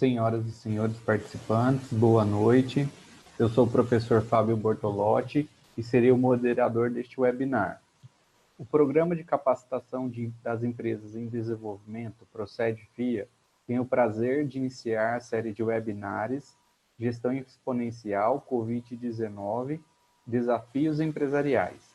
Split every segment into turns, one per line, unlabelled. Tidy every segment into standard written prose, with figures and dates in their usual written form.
senhoras e senhores participantes, boa noite. Eu sou o professor Fábio Bortolotti e serei o moderador deste webinar. O Programa de Capacitação das Empresas em Desenvolvimento, PROCED-FIA, tem o prazer de iniciar a série de webinars Gestão Exponencial Covid-19, Desafios Empresariais.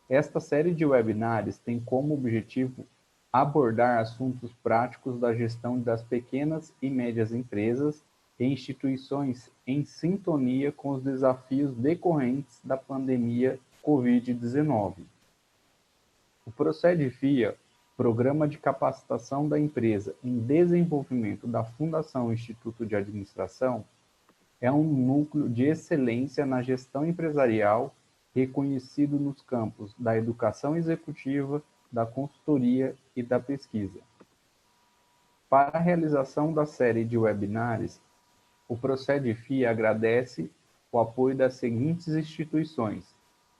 Esta série de webinars tem como objetivo abordar assuntos práticos da gestão das pequenas e médias empresas e instituições em sintonia com os desafios decorrentes da pandemia Covid-19. O PROCED-FIA, Programa de Capacitação da Empresa em Desenvolvimento da Fundação Instituto de Administração, é um núcleo de excelência na gestão empresarial reconhecido nos campos da educação executiva, da consultoria e da pesquisa. Para a realização da série de webinars, o PROCED-FIA agradece o apoio das seguintes instituições: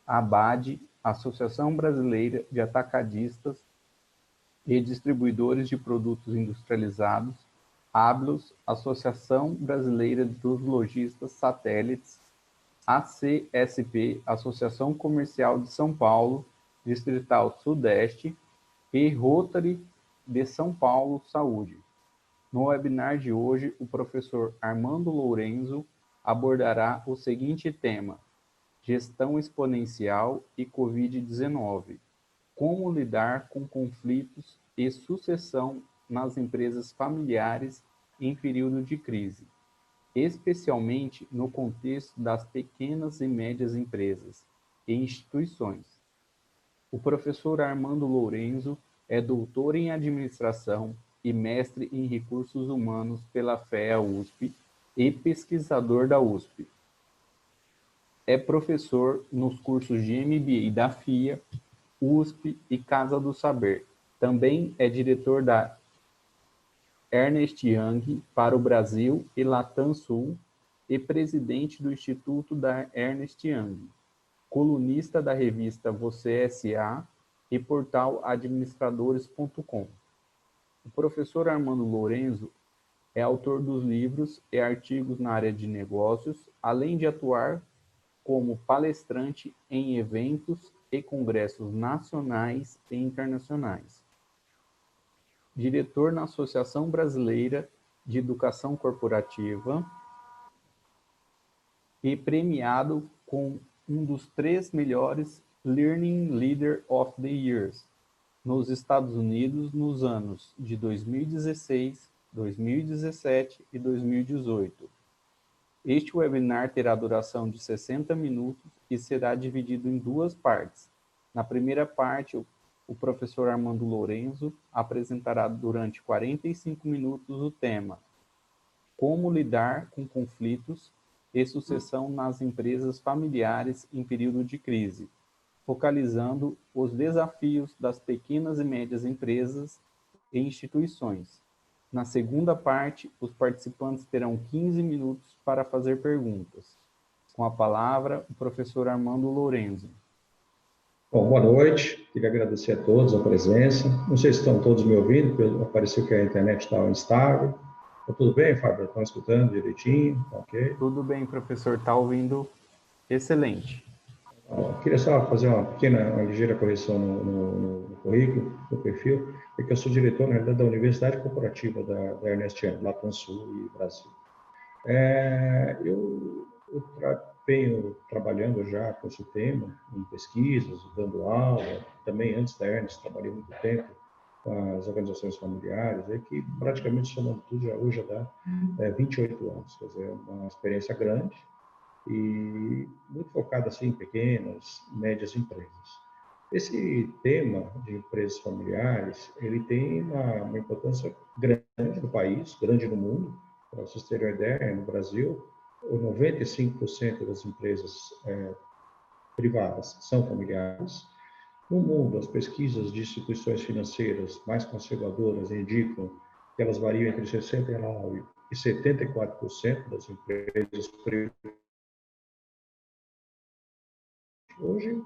a ABAD, Associação Brasileira de Atacadistas e Distribuidores de Produtos Industrializados, ABLOS, Associação Brasileira dos Lojistas Satélites, ACSP, Associação Comercial de São Paulo, Distrital Sudeste, e Rotary de São Paulo Saúde. No webinar de hoje, o professor Armando Lourenzo abordará o seguinte tema: Gestão Exponencial e Covid-19. Como lidar com conflitos e sucessão nas empresas familiares em período de crise, especialmente no contexto das pequenas e médias empresas e instituições. O professor Armando Lourenzo é doutor em administração e mestre em recursos humanos pela FEA-USP e pesquisador da USP. É professor nos cursos de MBA da FIA, USP e Casa do Saber. Também é diretor da Ernst Young para o Brasil e Latam Sul e presidente do Instituto da Ernst Young, colunista da revista Você S.A. e portal administradores.com. O professor Armando Lourenzo é autor dos livros e artigos na área de negócios, além de atuar como palestrante em eventos e congressos nacionais e internacionais. Diretor na Associação Brasileira de Educação Corporativa e premiado com um dos 3 melhores Learning Leader of the Years nos Estados Unidos nos anos de 2016, 2017 e 2018. Este webinar terá duração de 60 minutos e será dividido em 2 partes. Na primeira parte, o professor Armando Lourenzo apresentará durante 45 minutos o tema Como lidar com conflitos e sucessão nas empresas familiares em período de crise, focalizando os desafios das pequenas e médias empresas e instituições. Na segunda parte, os participantes terão 15 minutos para fazer perguntas. Com a palavra, o professor Armando Lourenzo.
Bom, boa noite. Queria agradecer a todos a presença. Não sei se estão todos me ouvindo, porque apareceu que a internet estava instável. Tá tudo bem, Fábio? Estão escutando direitinho? Ok?
Tudo bem, professor. Está ouvindo excelente.
Queria só fazer uma ligeira correção no currículo, no perfil, porque eu sou diretor, na realidade, da Universidade Corporativa da Ernst Young, Latam Sul e Brasil. Eu venho trabalhando já com esse tema, em pesquisas, dando aula, também antes da Ernst, trabalhei muito tempo com as organizações familiares, que praticamente somando tudo, hoje já dá 28 anos, quer dizer, uma experiência grande, e muito focado assim, em pequenas, médias empresas. Esse tema de empresas familiares, ele tem uma importância grande no país, grande no mundo. Para vocês terem uma ideia, no Brasil, 95% das empresas privadas são familiares. No mundo, as pesquisas de instituições financeiras mais conservadoras indicam que elas variam entre 69% e 74% das empresas privadas. Hoje,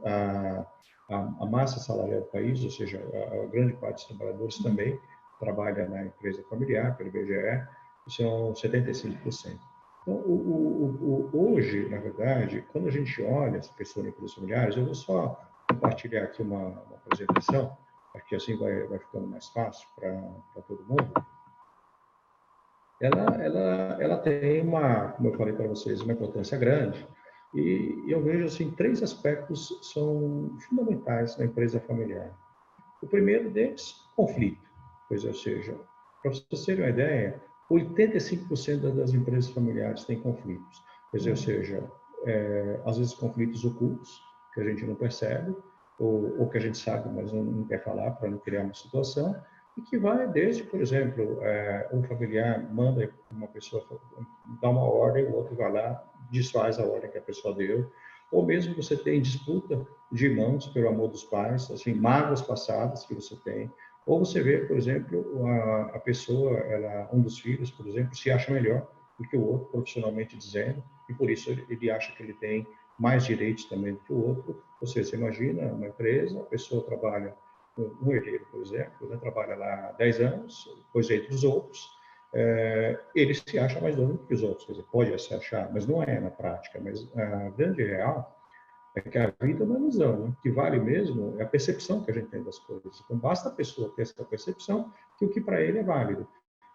a massa salarial do país, ou seja, a grande parte dos trabalhadores também trabalha na empresa familiar, pelo IBGE, são 75%. Então, hoje, na verdade, quando a gente olha essa pessoa em empresas familiares, eu vou só compartilhar aqui uma apresentação, porque assim vai ficando mais fácil para todo mundo. Ela tem como eu falei para vocês, uma importância grande, e eu vejo assim 3 aspectos são fundamentais na empresa familiar. O primeiro deles, conflito, ou seja, para vocês terem uma ideia, 85% das empresas familiares têm conflitos, ou seja, às vezes conflitos ocultos que a gente não percebe ou que a gente sabe, mas não quer falar para não criar uma situação. E que vai desde, por exemplo, um familiar manda uma pessoa dar uma ordem, o outro vai lá, desfaz a ordem que a pessoa deu, ou mesmo você tem disputa de irmãos pelo amor dos pais, assim, mágoas passadas que você tem, ou você vê, por exemplo, a pessoa, um dos filhos, por exemplo, se acha melhor do que o outro, profissionalmente dizendo, e por isso ele acha que ele tem mais direitos também do que o outro. Ou seja, você imagina uma empresa, a pessoa trabalha, um herdeiro, por exemplo, né, trabalha lá 10 anos, depois entre os outros, ele se acha mais dono que os outros, quer dizer, pode se achar, mas não é na prática. Mas a grande real é que a vida é uma ilusão, né? O que vale mesmo é a percepção que a gente tem das coisas. Então, basta a pessoa ter essa percepção que o que para ele é válido.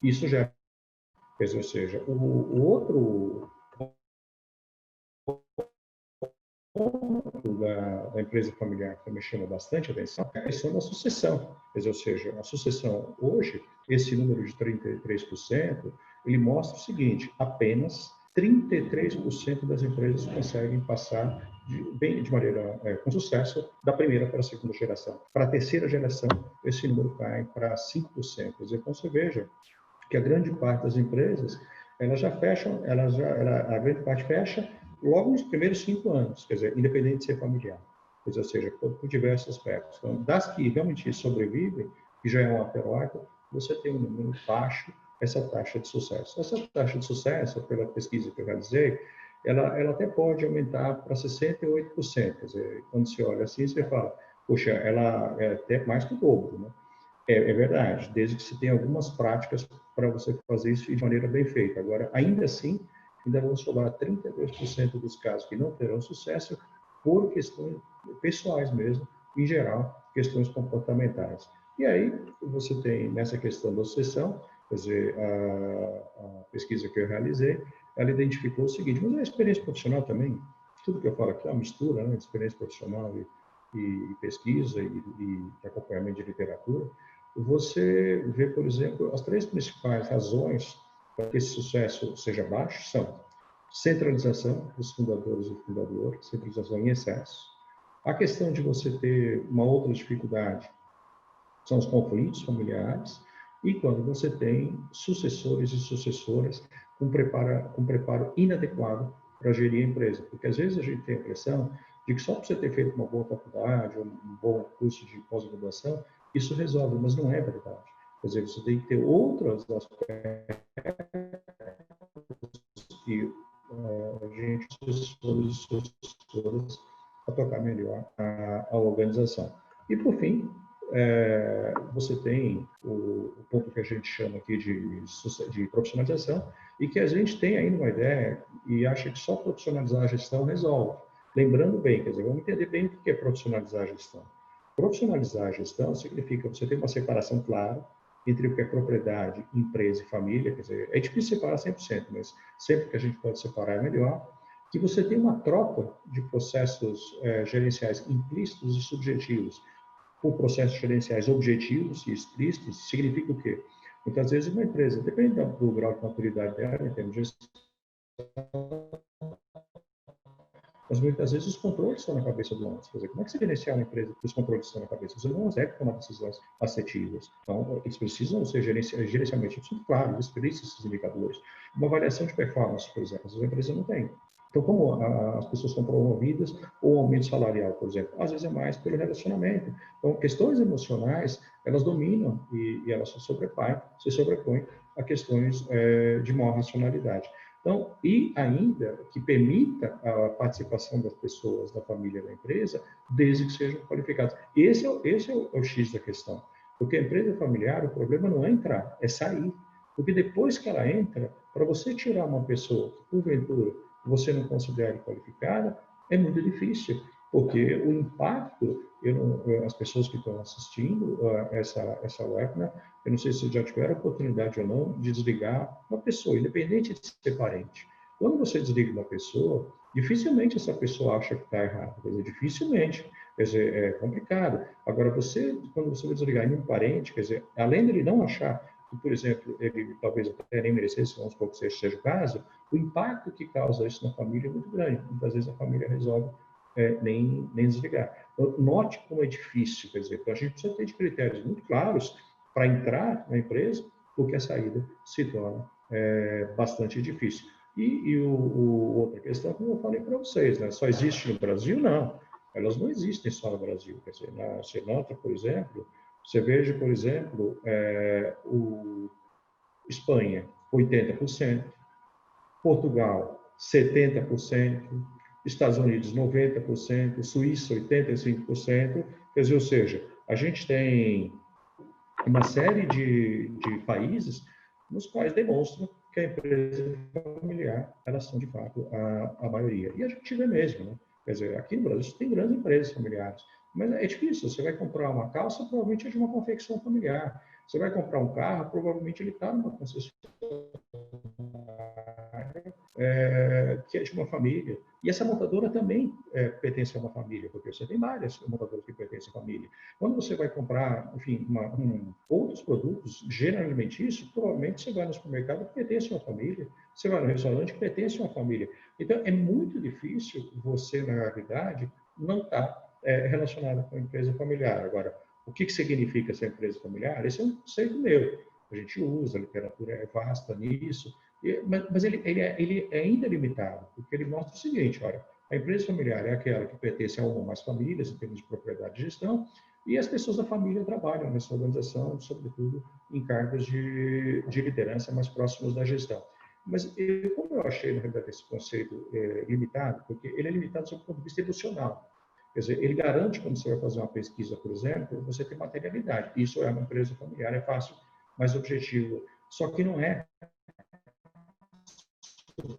Isso já, ou seja, o outro ponto da empresa familiar que me chama bastante atenção é a questão da sucessão. Ou seja, a sucessão hoje, esse número de 33%, ele mostra o seguinte: apenas 33% das empresas conseguem passar de maneira com sucesso da primeira para a segunda geração. Para a terceira geração, esse número cai para 5%. Quer dizer, então você veja que a grande parte das empresas, elas já fecham, a grande parte fecha logo nos primeiros 5 anos, quer dizer, independente de ser familiar. Ou seja, por diversos aspectos. Então, das que realmente sobrevivem, que já é um ateróico, você tem um número baixo, essa taxa de sucesso. Essa taxa de sucesso, pela pesquisa que eu realizei, ela até pode aumentar para 68%. Quer dizer, quando você olha assim, você fala, poxa, ela é até mais que o dobro, né? É verdade, desde que se tenha algumas práticas para você fazer isso de maneira bem feita. Agora, ainda assim, ainda vão sobrar 32% dos casos que não terão sucesso por questões pessoais mesmo, em geral, questões comportamentais. E aí, você tem nessa questão da sucessão, quer dizer, a pesquisa que eu realizei, ela identificou o seguinte, mas a experiência profissional também, tudo que eu falo aqui é uma mistura, né, experiência profissional e pesquisa e acompanhamento de literatura. Você vê, por exemplo, as 3 principais razões para que esse sucesso seja baixo são centralização dos fundadores e fundadoras, centralização em excesso. A questão de você ter uma outra dificuldade são os conflitos familiares e quando você tem sucessores e sucessoras com preparo inadequado para gerir a empresa. Porque às vezes a gente tem a impressão de que só por você ter feito uma boa faculdade, um bom curso de pós-graduação, isso resolve, mas não é verdade. Quer dizer, você tem que ter outros aspectos que a gente, sucessores, para tocar melhor a organização. E, por fim, você tem o ponto que a gente chama aqui de profissionalização, e que a gente tem ainda uma ideia e acha que só profissionalizar a gestão resolve. Lembrando bem, quer dizer, vamos entender bem o que é profissionalizar a gestão. Profissionalizar a gestão significa você ter uma separação clara entre o que é propriedade, empresa e família, quer dizer, é difícil separar 100%, mas sempre que a gente pode separar é melhor, que você tem uma troca de processos gerenciais implícitos e subjetivos por processos gerenciais objetivos e explícitos. Significa o quê? Muitas vezes uma empresa, depende do grau de maturidade dela, em termos de gestão, mas muitas vezes os controles estão na cabeça do homem. Quer dizer, como é que você gerenciar uma empresa que os controles estão na cabeça? Você não consegue tomar decisões assertivas. Então, eles precisam ser gerencialmente claros, explícitos esses indicadores. Uma avaliação de performance, por exemplo, as empresas não têm. Então, como as pessoas são promovidas, ou aumento salarial, por exemplo, às vezes é mais pelo relacionamento. Então, questões emocionais, elas dominam e elas se sobrepõem a questões de maior racionalidade. Então, e ainda que permita a participação das pessoas, da família, da empresa, desde que sejam qualificadas. Esse é o X da questão. Porque a empresa familiar, o problema não é entrar, é sair. Porque depois que ela entra, para você tirar uma pessoa que, porventura, você não considera qualificada, é muito difícil, porque o impacto, as pessoas que estão assistindo essa webinar, eu não sei se já tiveram oportunidade ou não de desligar uma pessoa, independente de ser parente. Quando você desliga uma pessoa, dificilmente essa pessoa acha que está errado, quer dizer, dificilmente, quer dizer, é complicado. Agora, quando você vai desligar em um parente, quer dizer, além dele não achar que, por exemplo, ele talvez até nem merecesse, vamos supor que seja o caso, o impacto que causa isso na família é muito grande. Muitas vezes a família resolve nem desligar. Então, note como é difícil, quer dizer, então a gente precisa ter de critérios muito claros para entrar na empresa, porque a saída se torna bastante difícil. E outra questão, como eu falei para vocês, né? Só existe no Brasil? Não. Elas não existem só no Brasil. Quer dizer, você nota, por exemplo, você veja, por exemplo, Espanha, 80%, Portugal, 70%, Estados Unidos, 90%, Suíça, 85%. Quer dizer, ou seja, a gente tem uma série de países nos quais demonstram que a empresa familiar, elas são, de fato, a maioria. E a gente vê mesmo, né? Quer dizer, aqui no Brasil tem grandes empresas familiares, mas é difícil. Você vai comprar uma calça, provavelmente é de uma confecção familiar. Você vai comprar um carro, provavelmente ele está numa concessionária que é de uma família. E essa montadora também pertence a uma família, porque você tem várias montadoras que pertencem à família. Quando você vai comprar, enfim, outros produtos, geralmente isso, provavelmente você vai no supermercado que pertence a uma família, você vai no restaurante que pertence a uma família. Então, é muito difícil você, na realidade, não estar relacionado com a empresa familiar. Agora, o que significa essa empresa familiar? Esse é um conceito meu. A gente usa, a literatura é vasta nisso, mas ele é ainda limitado, porque ele mostra o seguinte, olha, a empresa familiar é aquela que pertence a uma ou mais famílias, em termos de propriedade e gestão, e as pessoas da família trabalham nessa organização, sobretudo em cargos de liderança mais próximos da gestão. Mas como eu achei, na realidade, esse conceito limitado, porque ele é limitado sob o ponto de vista emocional. Quer dizer, ele garante, quando você vai fazer uma pesquisa, por exemplo, você tem materialidade. Isso é uma empresa familiar, é fácil, mais objetivo. Só que não é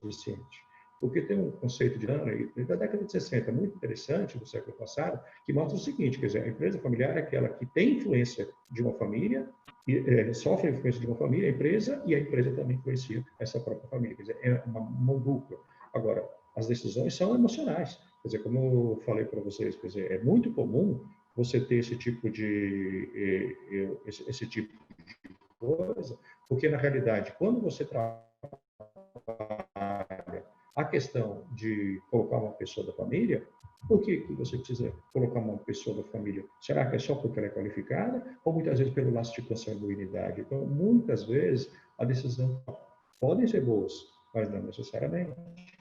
suficiente. Porque tem um conceito de Danner, da década de 60, muito interessante, do século passado, que mostra o seguinte, quer dizer, a empresa familiar é aquela que tem influência de uma família, sofre a influência de uma família, a empresa, e a empresa também influencia essa própria família. Quer dizer, é uma mão dupla. Agora, as decisões são emocionais. Quer dizer, como eu falei para vocês, quer dizer, é muito comum você ter esse tipo de coisa, porque, na realidade, quando você trabalha a questão de colocar uma pessoa da família, por que você precisa colocar uma pessoa da família? Será que é só porque ela é qualificada? Ou muitas vezes pelo laço de consanguinidade? Então, muitas vezes, a decisão podem ser boas, mas não necessariamente.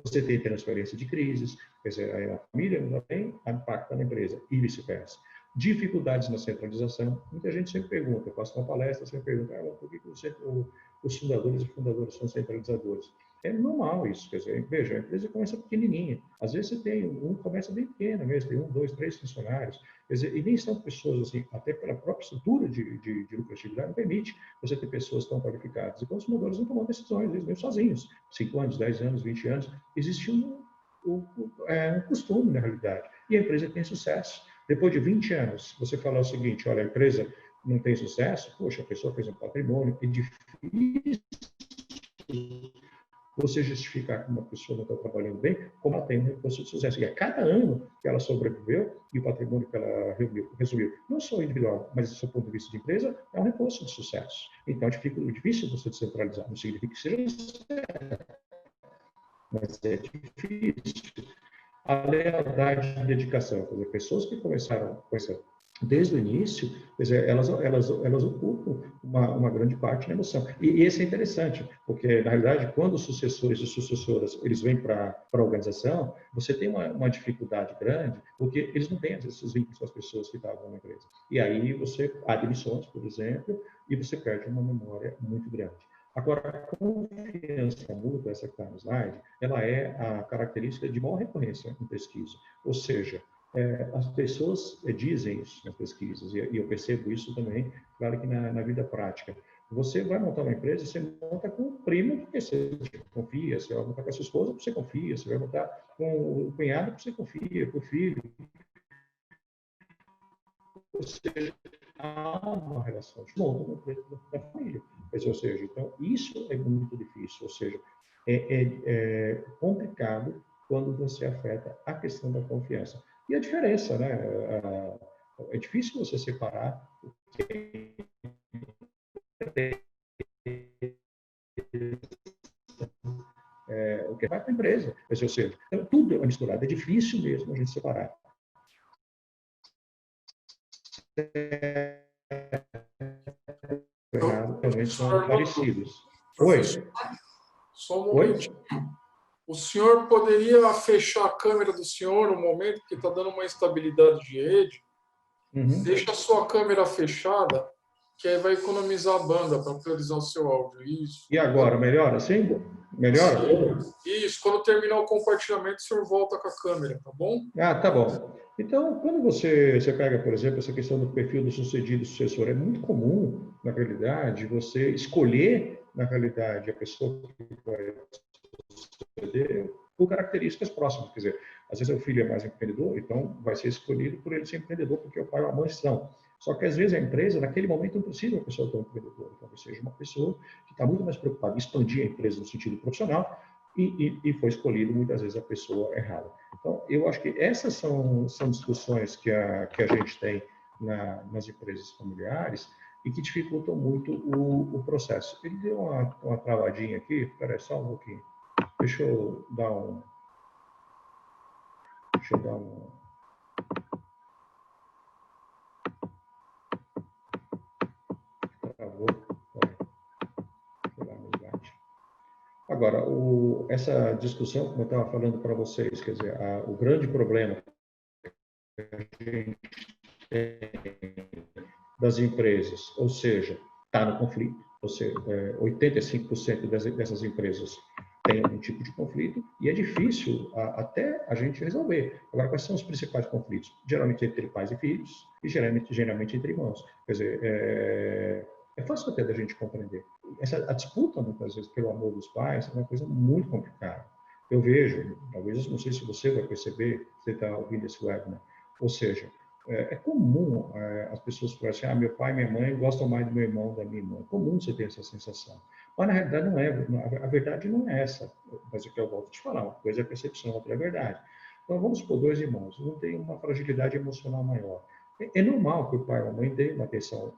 Você tem transferência de crises, quer dizer, a família não tem impacto na empresa, e vice-versa. Dificuldades na centralização. Muita gente sempre pergunta, eu faço uma palestra, sempre pergunta, por que os fundadores e fundadoras são centralizadores? É normal isso, quer dizer, veja, a empresa começa pequenininha. Às vezes você tem, começa bem pequeno mesmo, tem 1, 2, 3 funcionários, quer dizer, e nem são pessoas assim, até pela própria estrutura de lucratividade, não permite você ter pessoas tão qualificadas. Então, os fundadores não tomam decisões, eles mesmo sozinhos, 5 anos, 10 anos, 20 anos. Existe um costume, na realidade, e a empresa tem sucesso. Depois de 20 anos, você falar o seguinte, olha, a empresa não tem sucesso, poxa, a pessoa fez um patrimônio, é difícil você justificar que uma pessoa não está trabalhando bem, como ela tem um recurso de sucesso. E a cada ano que ela sobreviveu e o patrimônio que ela resumiu, não só individual, mas do seu ponto de vista de empresa, é um recurso de sucesso. Então, é difícil você descentralizar. Não significa que seja certo, mas é difícil. A lealdade e dedicação, quer dizer, pessoas que começaram com essa desde o início, quer dizer, elas ocupam uma grande parte da emoção. E esse é interessante, porque, na realidade, quando os sucessores e sucessoras eles vêm para a organização, você tem uma dificuldade grande, porque eles não têm, às vezes, esses vínculos com as pessoas que estavam na empresa. E aí você há demissões, por exemplo, e você perde uma memória muito grande. Agora, a confiança mútua, essa que está no slide, ela é a característica de maior recorrência em pesquisa. Ou seja, As pessoas dizem isso nas pesquisas, e eu percebo isso também, claro que na vida prática. Você vai montar uma empresa, você monta com o primo porque você confia, você vai montar com a sua esposa porque você confia, você vai montar com o cunhado porque você confia, com o filho. Ou seja, há uma relação de monta dentro da família. Ou seja, então, isso é muito difícil, ou seja, é complicado quando você afeta a questão da confiança. E a diferença, né? É difícil você separar o que vai para a empresa. Ou seja, então, tudo é misturado, é difícil mesmo a gente separar. Realmente são parecidos. Oi?
Só um momentinho. O senhor poderia fechar a câmera do senhor no momento que está dando uma instabilidade de rede? Deixa a sua câmera fechada, que aí vai economizar a banda para priorizar o seu áudio. Isso.
E agora, melhora assim? Melhora?
Isso, quando terminar o compartilhamento, o senhor volta com a câmera, tá bom?
Tá bom. Então, quando você pega, por exemplo, essa questão do perfil do sucedido e sucessor, é muito comum, na realidade, você escolher, na realidade, a pessoa que vai suceder por características próximas. Quer dizer, às vezes o filho é mais empreendedor, então vai ser escolhido por ele ser empreendedor, porque o pai ou a mãe são. Só que, às vezes, a empresa, naquele momento, não precisa de uma pessoa tão empreendedora. Talvez seja uma pessoa que está muito mais preocupada em expandir a empresa no sentido profissional, e foi escolhido, muitas vezes, a pessoa errada. Então, eu acho que essas são discussões que a gente tem nas empresas familiares e que dificultam muito o processo. Ele deu uma travadinha aqui, espera aí só um pouquinho. Deixa eu dar um... Travou. Agora, essa discussão, como eu estava falando para vocês, quer dizer, o grande problema que a gente tem das empresas, ou seja, está no conflito, ou seja, 85% dessas empresas têm algum tipo de conflito e é difícil até a gente resolver. Agora, quais são os principais conflitos? Geralmente entre pais e filhos e geralmente entre irmãos. Quer dizer, é fácil até da gente compreender. A disputa, muitas vezes, pelo amor dos pais é uma coisa muito complicada. Eu vejo, talvez, não sei se você vai perceber, você está ouvindo esse webinar, ou seja, é comum as pessoas falarem assim, meu pai e minha mãe gostam mais do meu irmão da minha irmã. É comum você ter essa sensação. Mas, na realidade, não é. A verdade não é essa. Mas é que eu volto a te falar. Uma coisa é a percepção, outra é a verdade. Então, vamos supor, dois irmãos. Um tem uma fragilidade emocional maior. É normal que o pai ou a mãe dê uma atenção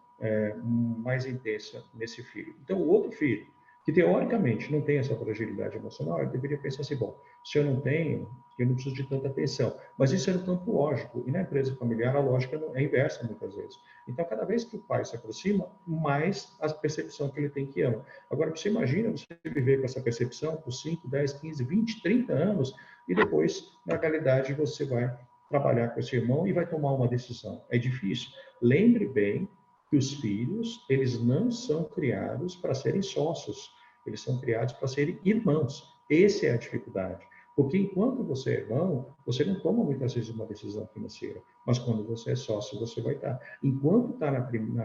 mais intensa nesse filho. Então, o outro filho, que teoricamente não tem essa fragilidade emocional, ele deveria pensar assim, bom, se eu não tenho, eu não preciso de tanta atenção. Mas isso é no campo lógico. E na empresa familiar, a lógica é inversa, muitas vezes. Então, cada vez que o pai se aproxima, mais a percepção que ele tem que ama. Agora, você imagina você viver com essa percepção por 5, 10, 15, 20, 30 anos, e depois, na realidade, você vai trabalhar com esse irmão e vai tomar uma decisão. É difícil. Lembre bem que os filhos, eles não são criados para serem sócios, eles são criados para serem irmãos. Essa é a dificuldade. Porque enquanto você é irmão, você não toma muitas vezes uma decisão financeira, mas quando você é sócio, você vai estar. Enquanto está na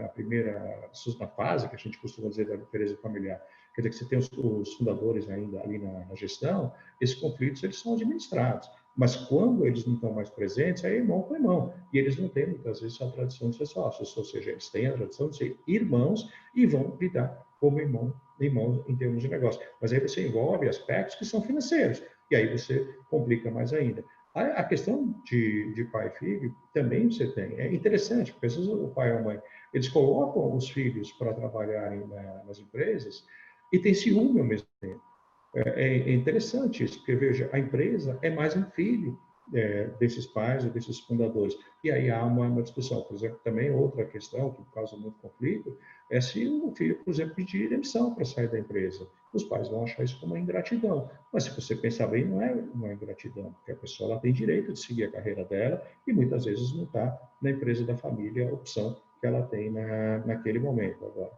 primeira fase, que a gente costuma dizer da empresa familiar, quer dizer que você tem os fundadores ainda ali na gestão, esses conflitos eles são administrados. Mas quando eles não estão mais presentes, é irmão com irmão. E eles não têm, muitas vezes, a tradição de ser sócios. Ou seja, eles têm a tradição de ser irmãos e vão lidar como irmãos em termos de negócio. Mas aí você envolve aspectos que são financeiros. E aí você complica mais ainda. A questão de pai e filho também você tem. É interessante, porque às vezes o pai ou a mãe, eles colocam os filhos para trabalharem nas empresas e tem ciúme ao mesmo tempo. É interessante isso, porque, veja, a empresa é mais um filho desses pais ou desses fundadores. E aí há uma discussão. Por exemplo, também outra questão que causa muito conflito é se o filho, por exemplo, pedir demissão para sair da empresa. Os pais vão achar isso como uma ingratidão. Mas se você pensar bem, não é uma ingratidão, porque a pessoa ela tem direito de seguir a carreira dela e muitas vezes não está na empresa da família a opção que ela tem naquele momento. Agora,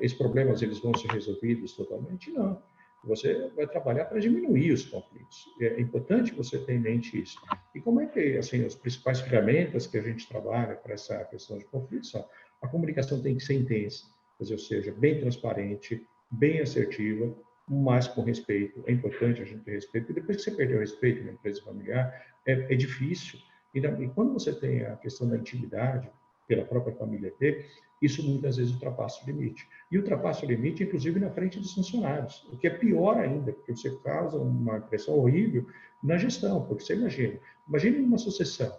esses problemas eles vão ser resolvidos totalmente? Não. Você vai trabalhar para diminuir os conflitos. É importante você ter em mente isso. E como é que, assim, as principais ferramentas que a gente trabalha para essa questão de conflitos são: a comunicação tem que ser intensa, quer dizer, ou seja, bem transparente, bem assertiva, mas com respeito. É importante a gente ter respeito, porque depois que você perdeu o respeito na empresa familiar, é difícil. E quando você tem a questão da intimidade, pela própria família ter, isso muitas vezes ultrapassa o limite. E ultrapassa o limite, inclusive, na frente dos funcionários, o que é pior ainda, porque você causa uma impressão horrível na gestão, porque você imagine uma sucessão,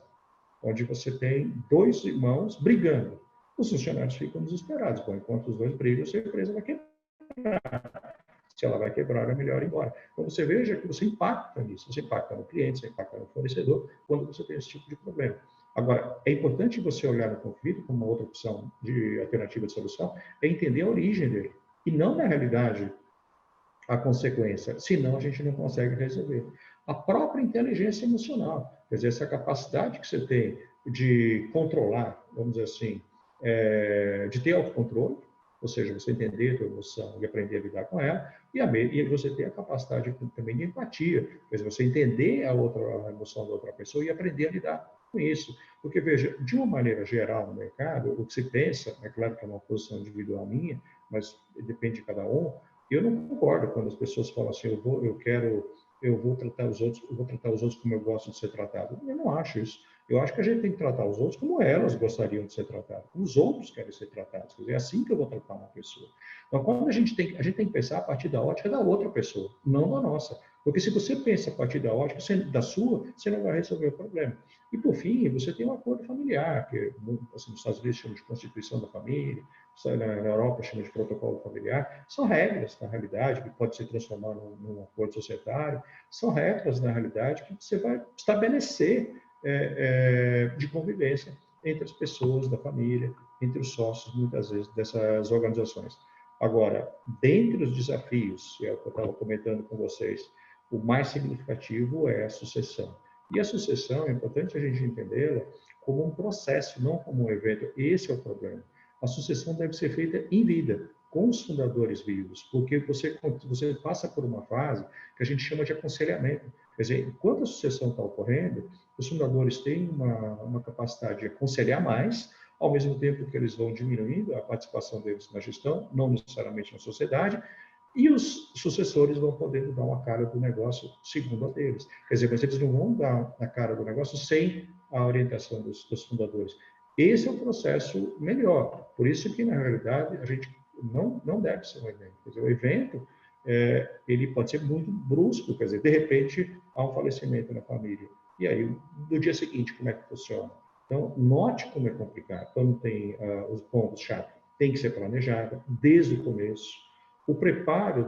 onde você tem dois irmãos brigando. Os funcionários ficam desesperados. Bom, enquanto os dois brigam, a empresa vai quebrar. Se ela vai quebrar, é melhor ir embora. Então, você veja que você impacta nisso. Você impacta no cliente, você impacta no fornecedor, quando você tem esse tipo de problema. Agora, é importante você olhar no conflito como uma outra opção de alternativa de solução, é entender a origem dele. E não, na realidade, a consequência. Senão, a gente não consegue resolver. A própria inteligência emocional, quer dizer, essa capacidade que você tem de controlar, vamos dizer assim, de ter autocontrole, ou seja, você entender a sua emoção e aprender a lidar com ela, e você ter a capacidade também de empatia, quer dizer, você entender a emoção da outra pessoa e aprender a lidar com isso. Porque, veja, de uma maneira geral no mercado, o que se pensa, é claro que é uma posição individual minha, mas depende de cada um, eu não concordo quando as pessoas falam assim: eu vou tratar os outros como eu gosto de ser tratado. Eu não acho isso. Eu acho que a gente tem que tratar os outros como elas gostariam de ser tratadas, como os outros querem ser tratados. Quer dizer, é assim que eu vou tratar uma pessoa. Então, quando a gente tem que pensar a partir da ótica da outra pessoa, não da nossa. Porque se você pensa a partir da ótica da sua, você não vai resolver o problema. E, por fim, você tem um acordo familiar, que assim, nos Estados Unidos chama de Constituição da Família, na Europa chama de protocolo familiar. São regras, na realidade, que pode se transformar num acordo societário. São regras, na realidade, que você vai estabelecer de convivência entre as pessoas da família, entre os sócios, muitas vezes, dessas organizações. Agora, dentre os desafios, que é o que eu estava comentando com vocês, o mais significativo é a sucessão. E a sucessão, é importante a gente entendê-la como um processo, não como um evento. Esse é o problema. A sucessão deve ser feita em vida, com os fundadores vivos, porque você passa por uma fase que a gente chama de aconselhamento. Quer dizer, enquanto a sucessão está ocorrendo, os fundadores têm uma capacidade de aconselhar mais, ao mesmo tempo que eles vão diminuindo a participação deles na gestão, não necessariamente na sociedade, e os sucessores vão poder dar uma cara do negócio segundo a deles. Quer dizer, mas eles não vão dar a cara do negócio sem a orientação dos fundadores. Esse é o processo melhor. Por isso que, na realidade, a gente não deve ser um evento. Quer dizer, o evento ele pode ser muito brusco, quer dizer, de repente há um falecimento na família. E aí, no dia seguinte, como é que funciona? Então, note como é complicado. Quando tem os pontos-chave, tem que ser planejado desde o começo. O preparo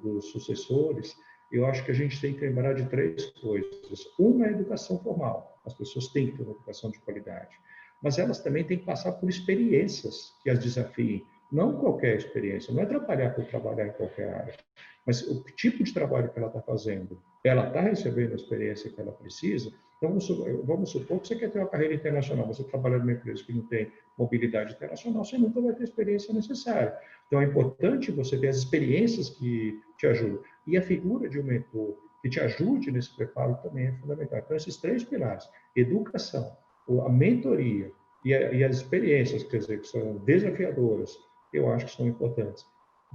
dos sucessores, eu acho que a gente tem que lembrar de três coisas. Uma é a educação formal. As pessoas têm que ter uma educação de qualidade. Mas elas também têm que passar por experiências que as desafiem. Não qualquer experiência, não é trabalhar por trabalhar em qualquer área, mas o tipo de trabalho que ela está fazendo, ela está recebendo a experiência que ela precisa. Então, vamos supor que você quer ter uma carreira internacional, você trabalha numa empresa que não tem mobilidade internacional, você nunca vai ter a experiência necessária. Então, é importante você ter as experiências que te ajudam. E a figura de um mentor que te ajude nesse preparo também é fundamental. Então, esses três pilares: educação, a mentoria e as experiências, quer dizer, que são desafiadoras, eu acho que são importantes.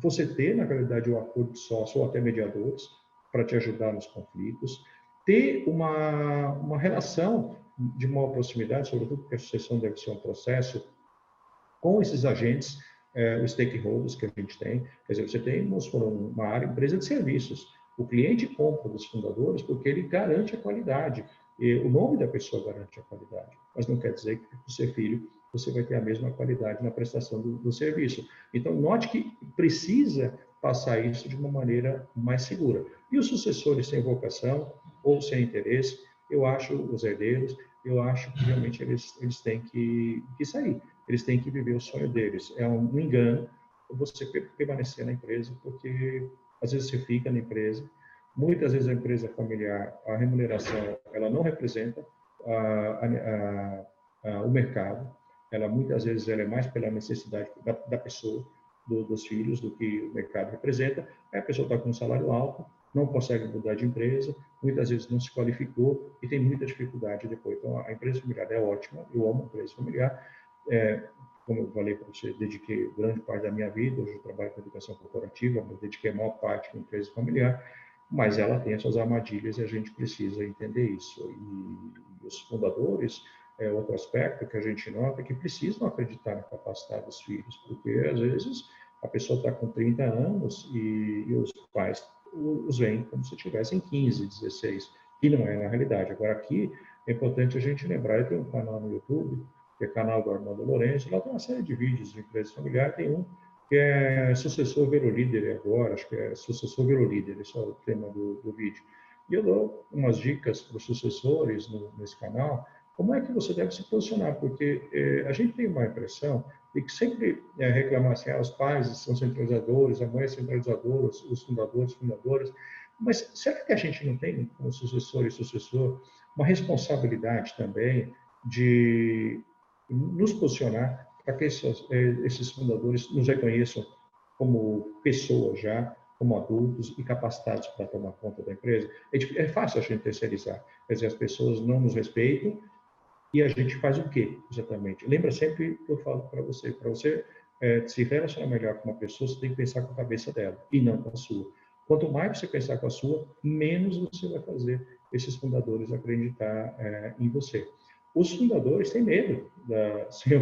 Você ter, na realidade, um acordo de sócio ou até mediadores para te ajudar nos conflitos, ter uma relação de maior proximidade, sobretudo porque a sucessão deve ser um processo, com esses agentes, os stakeholders que a gente tem. Quer dizer, você tem uma área, empresa de serviços. O cliente compra dos fundadores porque ele garante a qualidade. E o nome da pessoa garante a qualidade, mas não quer dizer que, por ser filho, você vai ter a mesma qualidade na prestação do serviço. Então, note que precisa passar isso de uma maneira mais segura. E os sucessores sem vocação ou sem interesse, eu acho, os herdeiros, eu acho que realmente eles têm que sair. Eles têm que viver o sonho deles. É um engano você permanecer na empresa, porque às vezes você fica na empresa, muitas vezes a empresa familiar, a remuneração, ela não representa o mercado, muitas vezes ela é mais pela necessidade da pessoa, dos filhos, do que o mercado representa. Aí a pessoa está com um salário alto, não consegue mudar de empresa, muitas vezes não se qualificou e tem muita dificuldade depois. Então, a empresa familiar é ótima, eu amo a empresa familiar. Como eu falei para você, dediquei grande parte da minha vida, hoje eu trabalho com educação corporativa, mas dediquei a maior parte com a empresa familiar, mas ela tem as suas armadilhas e a gente precisa entender isso. E os fundadores, outro aspecto que a gente nota é que precisam acreditar na capacidade dos filhos, porque às vezes a pessoa está com 30 anos e os pais os veem como se tivessem 15, 16, e não é na realidade. Agora aqui é importante a gente lembrar, eu tenho um canal no YouTube, que é o canal do Armando Lourenço, lá tem uma série de vídeos de empresas familiares, tem um que é sucessor Verolíder agora, acho que é sucessor Verolíder, esse é o tema do vídeo. E eu dou umas dicas para os sucessores nesse canal, como é que você deve se posicionar, porque a gente tem uma impressão de que sempre reclamar assim, os pais são centralizadores, a mãe é centralizadora, os fundadores, fundadoras, mas será que a gente não tem, como sucessor e sucessor, uma responsabilidade também de nos posicionar para que esses fundadores nos reconheçam como pessoas já, como adultos e capacitados para tomar conta da empresa? É fácil a gente terceirizar, quer dizer, as pessoas não nos respeitam e a gente faz o quê, exatamente? Lembra sempre que eu falo para você se relacionar melhor com uma pessoa, você tem que pensar com a cabeça dela e não com a sua. Quanto mais você pensar com a sua, menos você vai fazer esses fundadores acreditar em você. Os fundadores têm medo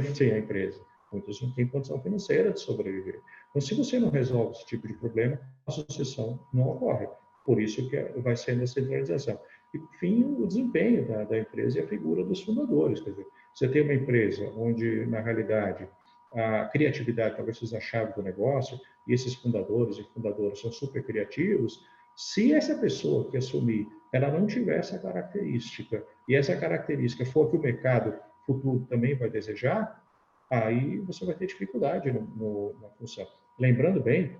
sem a empresa. Muitos não têm condição financeira de sobreviver. Então, se você não resolve esse tipo de problema, a sucessão não ocorre. Por isso que vai sendo a centralização. E, por fim, o desempenho da empresa e a figura dos fundadores. Quer dizer, você tem uma empresa onde, na realidade, a criatividade talvez seja a chave do negócio, e esses fundadores e fundadoras são super criativos. Se essa pessoa que assumir, ela não tiver essa característica, e essa característica for que o mercado futuro também vai desejar, aí você vai ter dificuldade na função. Lembrando bem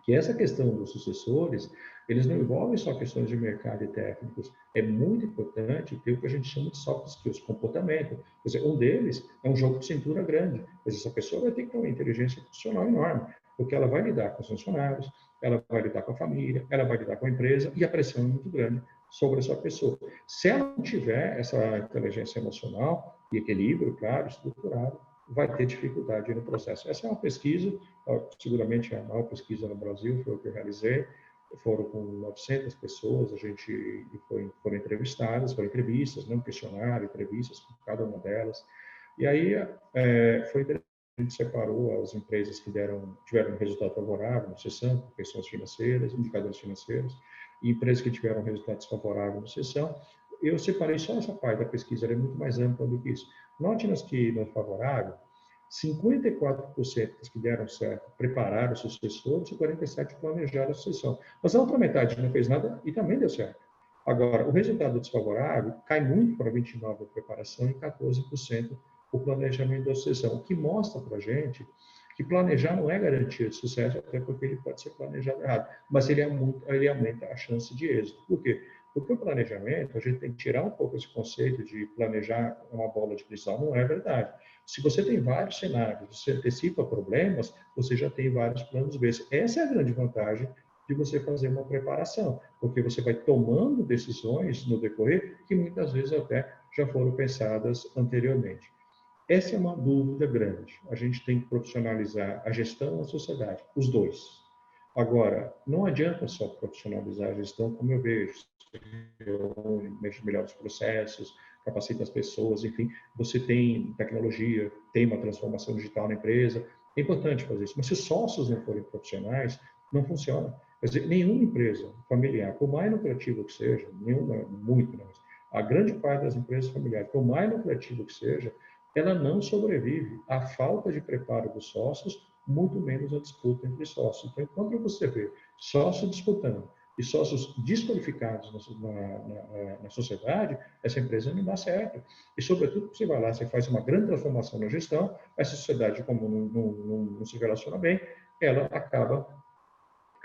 que essa questão dos sucessores, eles não envolvem só questões de mercado e técnicos. É muito importante ter o que a gente chama de soft skills, comportamento. Quer dizer, um deles é um jogo de cintura grande. Quer dizer, essa pessoa vai ter que ter uma inteligência profissional enorme, porque ela vai lidar com os funcionários, ela vai lidar com a família, ela vai lidar com a empresa, e a pressão é muito grande sobre essa pessoa. Se ela não tiver essa inteligência emocional e equilíbrio, claro, estruturado, vai ter dificuldade no processo. Essa é uma pesquisa, seguramente a maior pesquisa no Brasil, foi o que eu realizei. Foram com 900 pessoas, foram entrevistadas, foram entrevistas, não questionário, entrevistas com cada uma delas. E aí foi interessante, a gente separou as empresas que tiveram resultado favorável no sessão, com questões financeiras, indicadores financeiros, e empresas que tiveram resultados favoráveis no sessão. Eu separei só essa parte da pesquisa, ela é muito mais ampla do que isso. Note-nos que no favorável, 54% das que deram certo prepararam os sucessores e 47% planejaram a sucessão. Mas a outra metade não fez nada e também deu certo. Agora, o resultado desfavorável cai muito para 29% a preparação e 14% o planejamento da sucessão, o que mostra para a gente que planejar não é garantia de sucesso, até porque ele pode ser planejado errado, mas ele aumenta a chance de êxito. Por quê? Porque o planejamento, a gente tem que tirar um pouco esse conceito de planejar uma bola de cristal, não é verdade. Se você tem vários cenários, você antecipa problemas, você já tem vários planos B. Essa é a grande vantagem de você fazer uma preparação, porque você vai tomando decisões no decorrer que muitas vezes até já foram pensadas anteriormente. Essa é uma dúvida grande. A gente tem que profissionalizar a gestão e a sociedade, os dois. Agora, não adianta só profissionalizar a gestão, como eu vejo. Eu mexo melhor nos processos, capacita as pessoas, enfim, você tem tecnologia, tem uma transformação digital na empresa, é importante fazer isso. Mas se os sócios não forem profissionais, não funciona. Quer dizer, nenhuma empresa familiar, por mais lucrativa que seja, nenhuma, muito mais, a grande parte das empresas familiares, por mais lucrativa que seja, ela não sobrevive à falta de preparo dos sócios, muito menos a disputa entre sócios. Então, enquanto você vê sócios disputando e sócios desqualificados na sociedade, essa empresa não dá certo. E, sobretudo, você vai lá, você faz uma grande transformação na gestão, essa sociedade, como não se relaciona bem, ela acaba,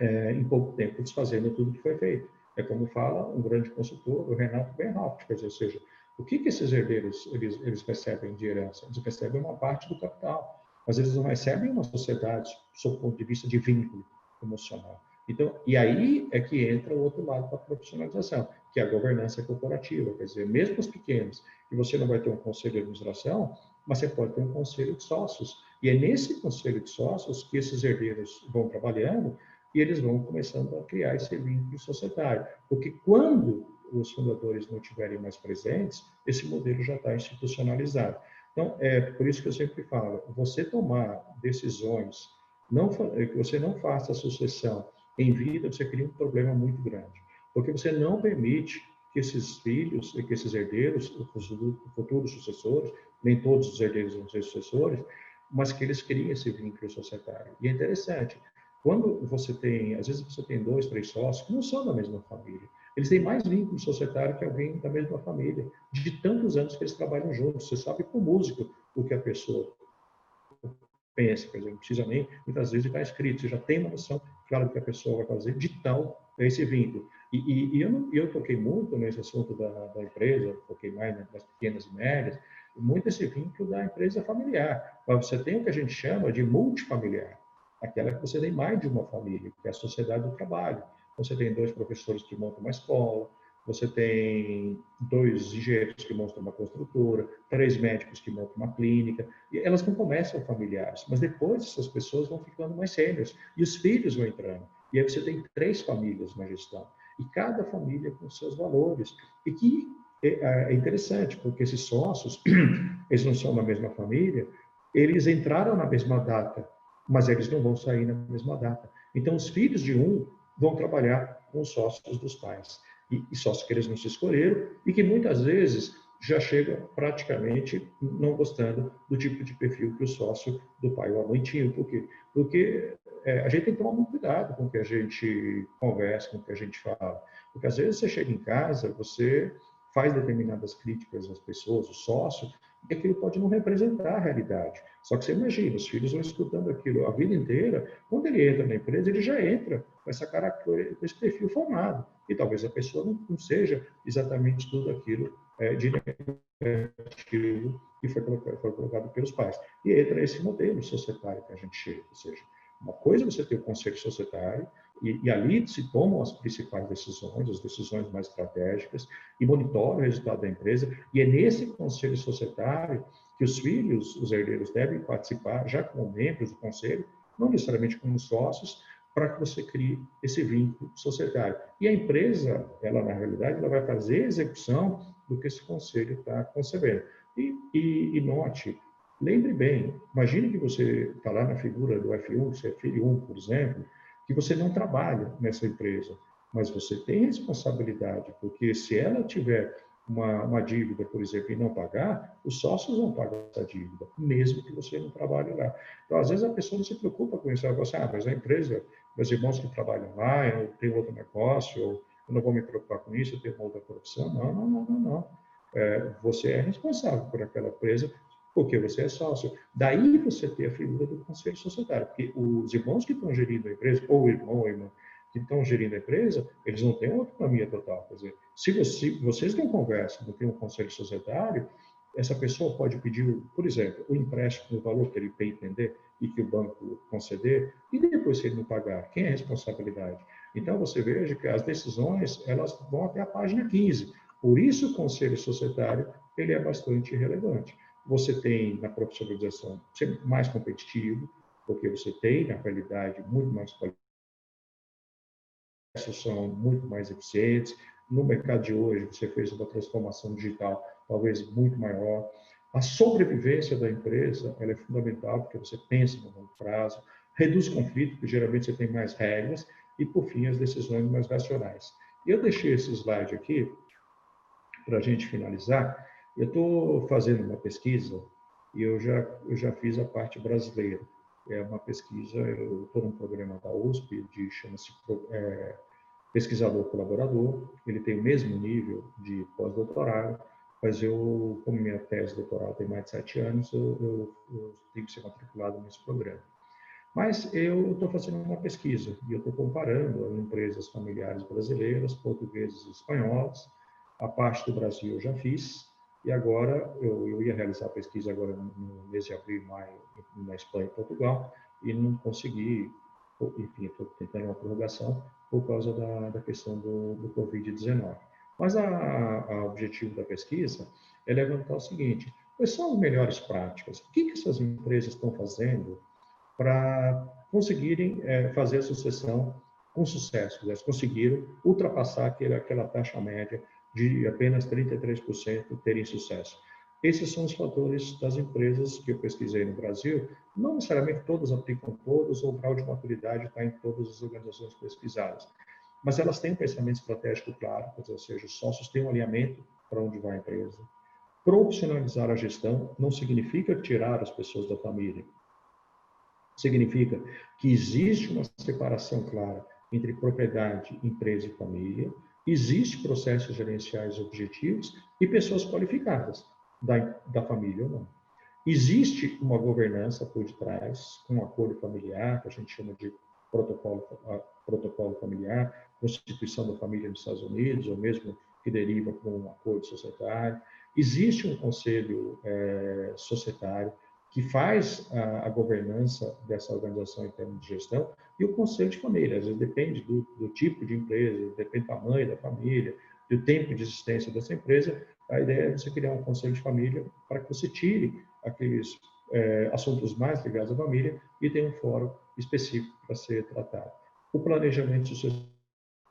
em pouco tempo, desfazendo tudo que foi feito. É como fala um grande consultor, o Renato Benhart, quer dizer, ou seja, o que esses herdeiros eles recebem de herança? Eles recebem uma parte do capital. mas eles não recebem uma sociedade sob o ponto de vista de vínculo emocional. Então, e aí é que entra o outro lado da profissionalização, que é a governança corporativa. Quer dizer, mesmo os pequenos, que você não vai ter um conselho de administração, mas você pode ter um conselho de sócios. E é nesse conselho de sócios que esses herdeiros vão trabalhando e eles vão começando a criar esse vínculo societário. Porque quando os fundadores não estiverem mais presentes, esse modelo já está institucionalizado. Então, é por isso que eu sempre falo, você tomar decisões, que você não faça a sucessão em vida, você cria um problema muito grande. Porque você não permite que esses filhos, que esses herdeiros, os futuros sucessores, nem todos os herdeiros vão ser sucessores, mas que eles criem esse vínculo societário. E é interessante, quando você tem, às vezes você tem 2, 3 sócios que não são da mesma família, eles têm mais vínculo societário que alguém da mesma família, de tantos anos que eles trabalham juntos. Você sabe com o músico o que a pessoa pensa, quer dizer, não precisa nem, muitas vezes, estar escrito, você já tem uma noção clara do que a pessoa vai fazer, de tal esse vínculo. E eu toquei muito nesse assunto da empresa, toquei mais nas pequenas e médias, muito esse vínculo da empresa familiar. Mas você tem o que a gente chama de multifamiliar, aquela que você tem mais de uma família, que é a sociedade do trabalho. Você tem 2 professores que montam uma escola, você tem 2 engenheiros que montam uma construtora, 3 médicos que montam uma clínica, e elas não começam familiares, mas depois essas pessoas vão ficando mais sêniores, e os filhos vão entrando. E aí você tem 3 famílias na gestão, e cada família com seus valores. E que é interessante, porque esses sócios, eles não são da mesma família, eles entraram na mesma data, mas eles não vão sair na mesma data. Então, os filhos de um vão trabalhar com os sócios dos pais. E sócios que eles não se escolheram e que muitas vezes já chega praticamente não gostando do tipo de perfil que o sócio do pai ou a mãe tinha. Por quê? Porque a gente tem que tomar muito cuidado com o que a gente conversa, com o que a gente fala. Porque às vezes você chega em casa, você faz determinadas críticas às pessoas, o sócio, e aquilo pode não representar a realidade. Só que você imagina, os filhos vão escutando aquilo a vida inteira, quando ele entra na empresa, ele já entra com com esse perfil formado. E talvez a pessoa não seja exatamente tudo aquilo de negativo que foi colocado pelos pais. E entra esse modelo societário que a gente chega, ou seja, uma coisa é você ter o conselho societário, e ali se tomam as principais decisões, as decisões mais estratégicas, e monitora o resultado da empresa, e é nesse conselho societário que os filhos, os herdeiros, devem participar, já como membros do conselho, não necessariamente como sócios, para que você crie esse vínculo societário. E a empresa, ela na realidade, ela vai fazer a execução do que esse conselho está concebendo. E note, lembre bem, imagine que você está lá na figura do F1, você é filho 1, por exemplo, que você não trabalha nessa empresa, mas você tem responsabilidade, porque se ela tiver uma dívida, por exemplo, e não pagar, os sócios vão pagar essa dívida, mesmo que você não trabalhe lá. Então, às vezes, a pessoa não se preocupa com isso. Ela fala assim, mas a empresa, meus irmãos que trabalham lá, eu tenho outro negócio, eu não vou me preocupar com isso, eu tenho uma outra profissão. Não. Você é responsável por aquela empresa, porque você é sócio. Daí você tem a figura do conselho societário, porque os irmãos que estão gerindo a empresa, ou o irmão ou a irmã que estão gerindo a empresa, eles não têm autonomia total. Quer dizer, se vocês não conversam, não tem um conselho societário, essa pessoa pode pedir, por exemplo, o empréstimo no valor que ele tem entender e que o banco conceder, e depois, se ele não pagar, quem é a responsabilidade? Então, você veja que as decisões, elas vão até a página 15. Por isso, o conselho societário, ele é bastante relevante. Você tem, na profissionalização, ser mais competitivo, porque você tem, na realidade, muito mais qualidade, são muito mais eficientes. No mercado de hoje, você fez uma transformação digital talvez muito maior. A sobrevivência da empresa ela é fundamental, porque você pensa no longo prazo, reduz conflito, porque geralmente você tem mais regras, e, por fim, as decisões mais racionais. E eu deixei esse slide aqui, para a gente finalizar. Eu estou fazendo uma pesquisa, e eu já fiz a parte brasileira. É uma pesquisa, eu estou num programa da USP, chama-se pesquisador colaborador, ele tem o mesmo nível de pós-doutorado, mas eu, como minha tese doutoral tem mais de 7 anos, eu tenho que ser matriculado nesse programa. Mas eu estou fazendo uma pesquisa e eu estou comparando as empresas familiares brasileiras, portuguesas e espanholas. A parte do Brasil eu já fiz, E agora, eu ia realizar a pesquisa agora no mês de abril e maio na Espanha e Portugal, e não consegui, enfim, estou tentando uma prorrogação por causa da questão do Covid-19. Mas o objetivo da pesquisa é levantar o seguinte: quais são as melhores práticas? O que essas empresas estão fazendo para conseguirem fazer a sucessão com sucesso? Elas conseguiram ultrapassar aquela taxa média de apenas 33% terem sucesso. Esses são os fatores das empresas que eu pesquisei no Brasil. Não necessariamente todas aplicam todas, ou o grau de maturidade está em todas as organizações pesquisadas. Mas elas têm um pensamento estratégico claro, ou seja, os sócios têm um alinhamento para onde vai a empresa. Profissionalizar a gestão não significa tirar as pessoas da família. Significa que existe uma separação clara entre propriedade, empresa e família, existe processos gerenciais objetivos e pessoas qualificadas, da família ou não. Existe uma governança por detrás, com um acordo familiar, que a gente chama de protocolo familiar, constituição da família nos Estados Unidos, ou mesmo que deriva com um acordo societário. Existe um conselho societário que faz a governança dessa organização em termos de gestão, e o conselho de família. Às vezes depende do tipo de empresa, depende do tamanho da família, do tempo de existência dessa empresa. A ideia é você criar um conselho de família para que você tire aqueles assuntos mais ligados à família e tenha um fórum específico para ser tratado. O planejamento sucessório,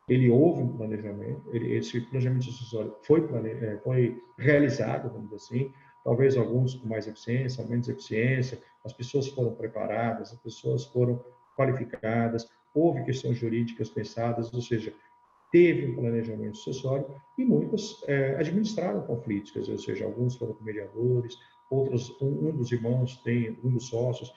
ele houve um planejamento, esse planejamento sucessório foi realizado, vamos dizer assim, talvez alguns com mais eficiência, menos eficiência, as pessoas foram preparadas, as pessoas foram qualificadas, houve questões jurídicas pensadas, ou seja, teve um planejamento sucessório, e muitas administraram conflitos, quer dizer, ou seja, alguns foram mediadores, outros, um dos irmãos um dos sócios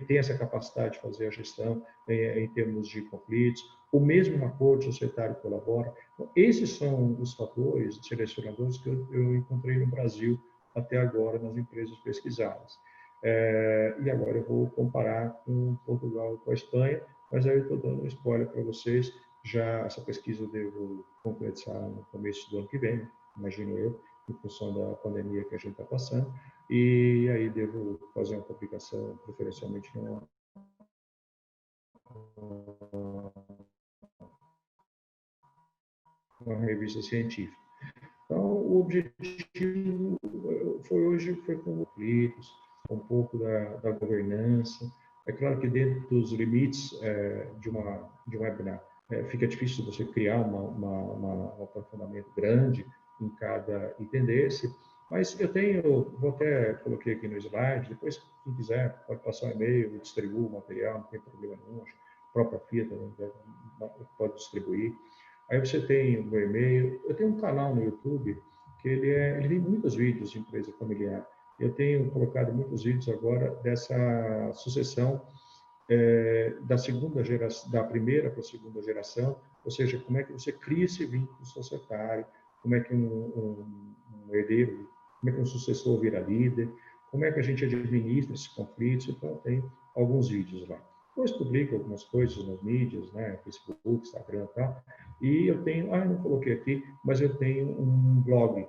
tem essa capacidade de fazer a gestão em termos de conflitos, o mesmo acordo societário colabora. Então, esses são os fatores selecionadores que eu encontrei no Brasil até agora nas empresas pesquisadas. E agora eu vou comparar com Portugal e com a Espanha, mas aí eu estou dando um spoiler para vocês. Já essa pesquisa eu devo concretizar no começo do ano que vem, imagino eu, em função da pandemia que a gente está passando, e aí devo fazer uma publicação, preferencialmente numa revista científica. Então, o objetivo foi com conflitos, um pouco da governança. É claro que dentro dos limites de um webinar, fica difícil você criar um aprofundamento grande em cada item desse, mas vou até coloquei aqui no slide, depois quem quiser pode passar um e-mail, eu distribuo o material, não tem problema nenhum, a própria FIA também pode distribuir. Aí você tem o meu e-mail, eu tenho um canal no YouTube que ele tem muitos vídeos de empresa familiar. Eu tenho colocado muitos vídeos agora dessa sucessão da primeira para a segunda geração, ou seja, como é que você cria esse vínculo societário, como é que um herdeiro, como é que um sucessor vira líder, como é que a gente administra esses conflitos. Então, tem alguns vídeos lá. Depois publico algumas coisas nas mídias, né, Facebook, Instagram e tal. E eu tenho, eu não coloquei aqui, mas eu tenho um blog.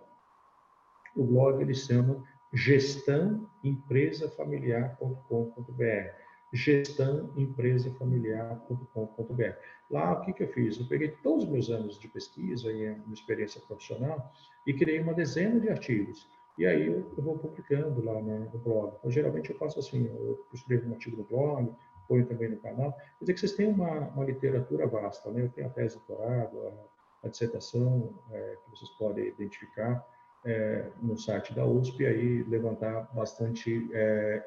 O blog ele se chama gestãoempresafamiliar.com.br. gestãoempresafamiliar.com.br. Lá, o que eu fiz? Eu peguei todos os meus anos de pesquisa e a minha experiência profissional e criei uma dezena de artigos. E aí eu vou publicando lá no blog. Então, geralmente eu faço assim, eu escrevo um artigo no blog, ponho também no canal. Quer dizer que vocês têm uma literatura vasta, né? Eu tenho a tese de doutorado, a dissertação, que vocês podem identificar no site da USP, e aí levantar bastante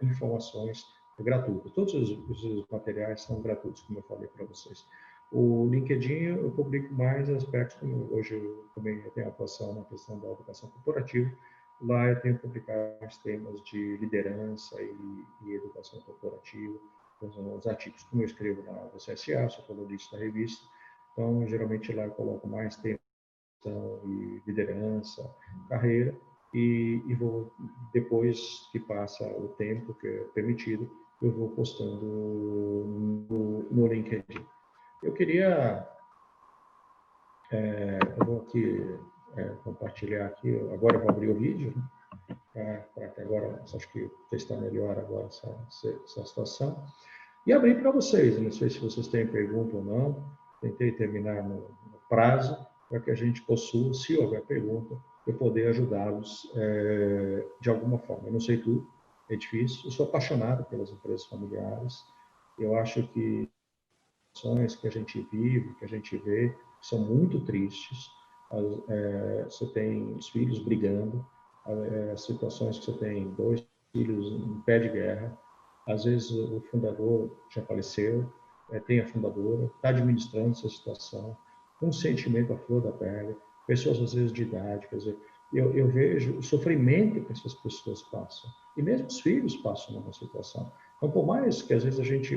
informações gratuitas. Todos os materiais são gratuitos, como eu falei para vocês. O LinkedIn, eu publico mais aspectos, como hoje eu também tenho atuação na questão da educação corporativa. Lá eu tenho publicado mais temas de liderança e educação corporativa, os artigos, como eu escrevo na CSA, sou colunista da revista. Então, geralmente lá eu coloco mais temas e liderança, carreira, e vou, depois que passa o tempo que é permitido, eu vou postando no LinkedIn. Eu queria, eu vou aqui compartilhar aqui, agora eu vou abrir o vídeo, para que agora, acho que está melhor agora essa situação. E abrir para vocês, não sei se vocês têm pergunta ou não, tentei terminar no prazo, para que a gente possa, se houver pergunta, eu poder ajudá-los de alguma forma. Eu não sei tudo, é difícil, eu sou apaixonado pelas empresas familiares, eu acho que as situações que a gente vive, que a gente vê, são muito tristes. Você tem os filhos brigando, situações que você tem 2 filhos em pé de guerra, às vezes o fundador já faleceu, tem a fundadora, está administrando essa situação, um sentimento à flor da pele, pessoas às vezes de idade, quer dizer, eu vejo o sofrimento que essas pessoas passam, e mesmo os filhos passam numa situação. Então, por mais que às vezes a gente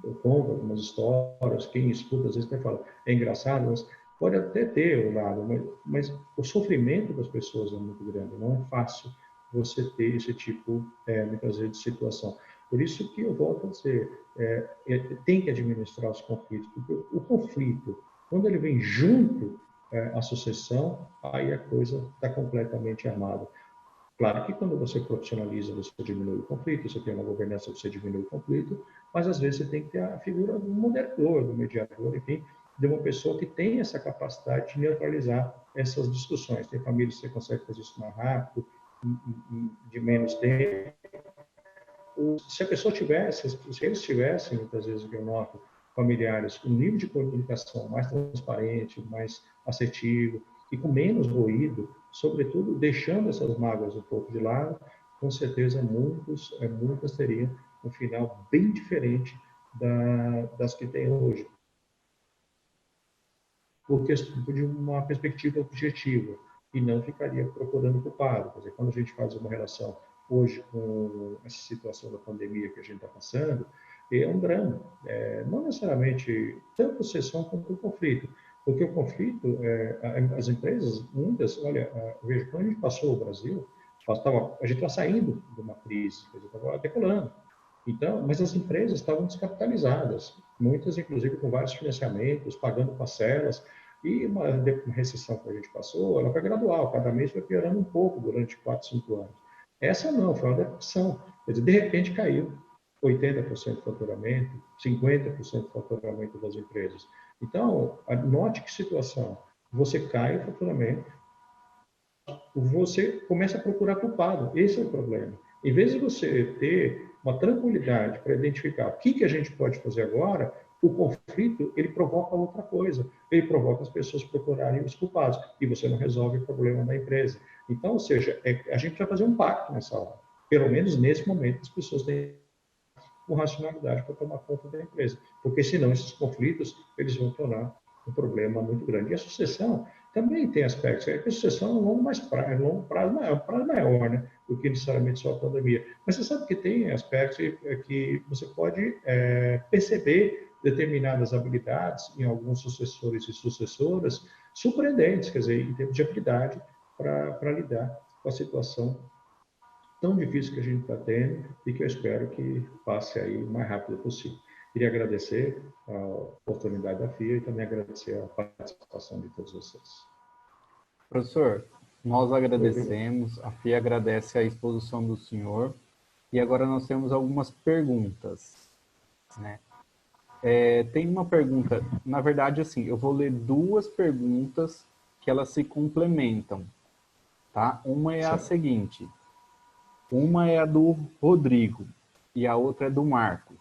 eu conto algumas histórias, quem escuta às vezes até fala, é engraçado, mas pode até ter o lado, mas o sofrimento das pessoas é muito grande, não é fácil você ter esse tipo, muitas vezes, de situação. Por isso que eu volto a dizer, tem que administrar os conflitos, porque o conflito, quando ele vem junto à sucessão, aí a coisa está completamente armada. Claro que quando você profissionaliza, você diminui o conflito, você tem uma governança, você diminui o conflito, mas às vezes você tem que ter a figura do moderador, do mediador, enfim, de uma pessoa que tem essa capacidade de neutralizar essas discussões. Tem famílias que você consegue fazer isso mais rápido, de menos tempo. Se a pessoa tivesse, se eles tivessem, muitas vezes eu noto, familiares, um nível de comunicação mais transparente, mais assertivo e com menos ruído, sobretudo deixando essas mágoas um pouco de lado, com certeza muitas teriam um final bem diferente das que tem hoje. Porque de uma perspectiva objetiva e não ficaria procurando culpado. Quer dizer, quando a gente faz uma relação hoje com essa situação da pandemia que a gente está passando, é um drama. Não necessariamente tanto a sucessão quanto o conflito. Porque o conflito, as empresas, muitas, olha, veja, quando a gente passou o Brasil, a gente estava saindo de uma crise, estava decolando. Então, mas as empresas estavam descapitalizadas, muitas, inclusive, com vários financiamentos, pagando parcelas, e uma recessão que a gente passou, ela foi gradual, cada mês foi piorando um pouco durante 4, 5 anos. Essa não, foi uma depressão. Quer dizer, de repente caiu 80% do faturamento, 50% do faturamento das empresas. Então, note que situação. Você cai o faturamento, você começa a procurar culpado. Esse é o problema. Em vez de você ter uma tranquilidade para identificar o que a gente pode fazer agora, o conflito, ele provoca outra coisa. Ele provoca as pessoas procurarem os culpados. E você não resolve o problema da empresa. Então, ou seja, a gente vai fazer um pacto nessa hora. Pelo menos nesse momento, as pessoas têm com racionalidade para tomar conta da empresa. Porque senão esses conflitos, eles vão tornar um problema muito grande. E a sucessão também tem aspectos. A sucessão é um longo prazo maior, né, do que necessariamente só a pandemia. Mas você sabe que tem aspectos que você pode perceber determinadas habilidades em alguns sucessores e sucessoras surpreendentes, quer dizer, em termos de habilidade para lidar com a situação tão difícil que a gente está tendo e que eu espero que passe aí o mais rápido possível. Queria agradecer a oportunidade da FIA e também agradecer a participação de todos vocês.
Professor, nós agradecemos, a FIA agradece a exposição do senhor e agora nós temos algumas perguntas, né? Tem uma pergunta, na verdade, assim, eu vou ler 2 perguntas que elas se complementam, tá? Uma é a seguinte, uma é a do Rodrigo e a outra é do Marco.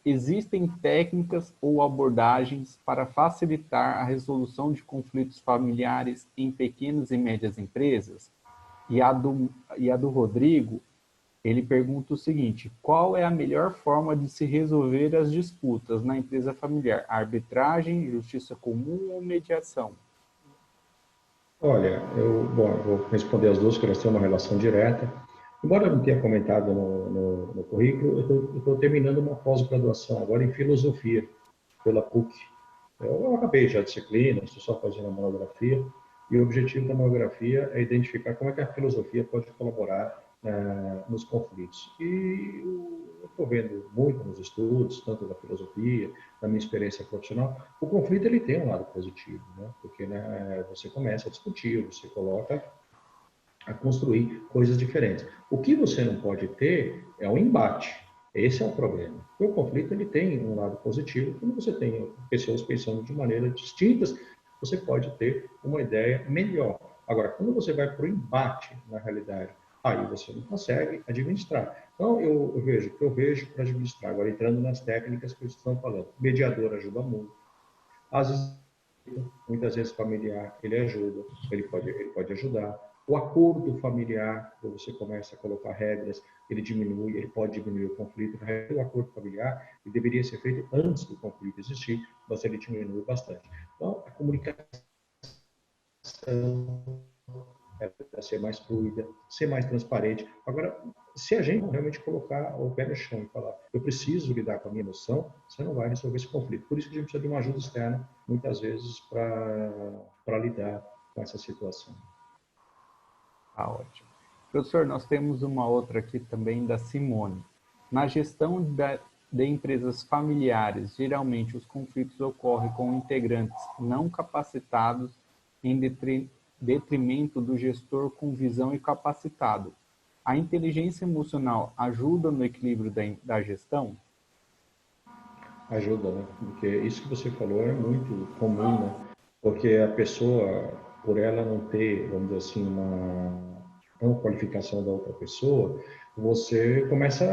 Existem técnicas ou abordagens para facilitar a resolução de conflitos familiares em pequenas e médias empresas? E a do Rodrigo, ele pergunta o seguinte, qual é a melhor forma de se resolver as disputas na empresa familiar? Arbitragem, justiça comum ou mediação?
Olha, eu vou responder as duas, porque elas têm uma relação direta. Embora eu não tenha comentado no currículo, eu estou terminando uma pós-graduação agora em filosofia, pela PUC. Eu acabei já a disciplina, estou só fazendo a monografia, e o objetivo da monografia é identificar como é que a filosofia pode colaborar nos conflitos. E eu estou vendo muito nos estudos, tanto da filosofia, da minha experiência profissional, o conflito ele tem um lado positivo, né? Porque você começa a discutir, você coloca a construir coisas diferentes. O que você não pode ter é um embate. Esse é o problema. O conflito ele tem um lado positivo. Quando você tem pessoas pensando de maneiras distintas, você pode ter uma ideia melhor. Agora, quando você vai para o embate, na realidade, aí você não consegue administrar. Então, eu vejo para administrar. Agora, entrando nas técnicas que vocês estão falando. Mediador ajuda muito. Às vezes, muitas vezes familiar, ele ajuda, ele pode ajudar. O acordo familiar, quando você começa a colocar regras, ele pode diminuir o conflito. O acordo familiar ele deveria ser feito antes do conflito existir, mas ele diminui bastante. Então, a comunicação para ser mais fluida, ser mais transparente. Agora, se a gente realmente colocar o pé no chão e falar, eu preciso lidar com a minha emoção, você não vai resolver esse conflito. Por isso que a gente precisa de uma ajuda externa, muitas vezes, para lidar com essa situação.
Ah, ótimo. Professor, nós temos uma outra aqui também da Simone. Na gestão de empresas familiares, geralmente os conflitos ocorrem com integrantes não capacitados em detrimento do gestor com visão e capacitado. A inteligência emocional ajuda no equilíbrio da gestão?
Ajuda, né? Porque isso que você falou é muito comum, né? Porque a pessoa, por ela não ter, vamos dizer assim, uma qualificação da outra pessoa, você começa